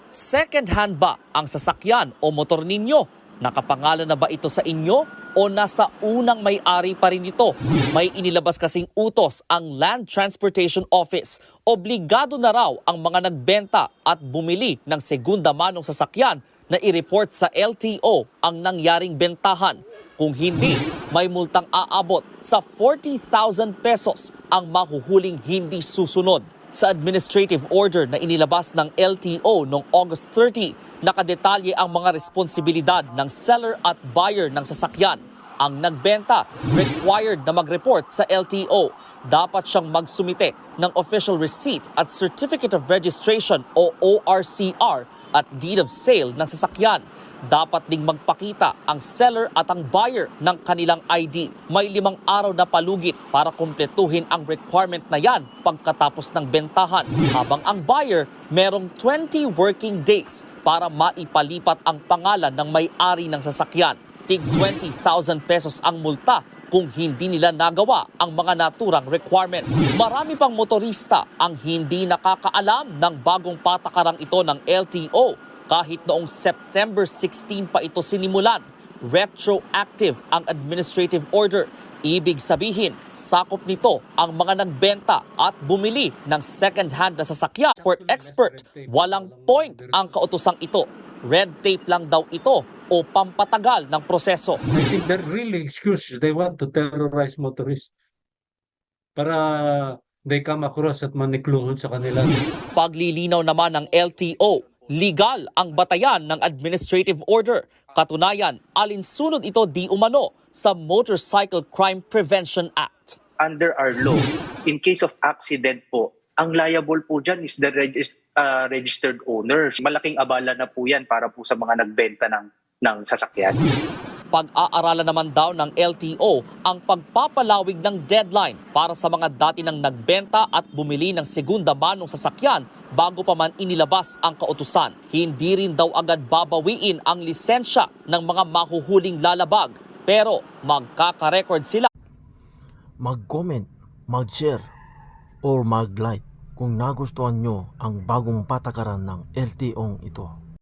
Second hand ba ang sasakyan o motor ninyo? Nakapangalan na ba ito sa inyo o nasa unang may-ari pa rin ito? May inilabas kasing utos ang Land Transportation Office. Obligado na raw ang mga nagbenta at bumili ng segunda manong sasakyan na i-report sa LTO ang nangyaring bentahan. Kung hindi, may multang aabot sa 40,000 pesos ang mahuhuling hindi susunod. Sa administrative order na inilabas ng LTO noong August 30, nakadetalye ang mga responsibilidad ng seller at buyer ng sasakyan. Ang nagbenta, required na mag-report sa LTO. Dapat siyang magsumite ng official receipt at certificate of registration o ORCR at deed of sale ng sasakyan. Dapat ding magpakita ang seller at ang buyer ng kanilang ID. May 5 araw na palugit para kumpletuhin ang requirement na yan pagkatapos ng bentahan. Habang ang buyer, merong 20 working days para maipalipat ang pangalan ng may-ari ng sasakyan. Tig 20,000 pesos ang multa kung hindi nila nagawa ang mga naturang requirement. Marami pang motorista ang hindi nakakaalam ng bagong patakarang ito ng LTO. Kahit noong September 16 pa ito sinimulan, retroactive ang administrative order. Ibig sabihin, sakop nito ang mga nagbenta at bumili ng second-hand na sasakyan. Expert, walang point ang kautosang ito. Red tape lang daw ito o pampatagal ng proseso. I think they're really excuse. They want to terrorize motorists para they come across at manikluhon sa kanila. Paglilinaw naman ng LTO, legal ang batayan ng administrative order. Katunayan, alinsunod ito di umano sa Motorcycle Crime Prevention Act. Under our law, in case of accident po, ang liable po dyan is the registered owner. Malaking abala na po yan para po sa mga nagbenta ng sasakyan. Pag-aaralan naman daw ng LTO ang pagpapalawig ng deadline para sa mga dati nang nagbenta at bumili ng segunda manong sasakyan bago pa man inilabas ang kautusan. Hindi rin daw agad babawiin ang lisensya ng mga mahuhuling lalabag, pero magkaka-record sila. Mag-comment, mag-share, or mag-like kung nagustuhan nyo ang bagong patakaran ng LTO ito.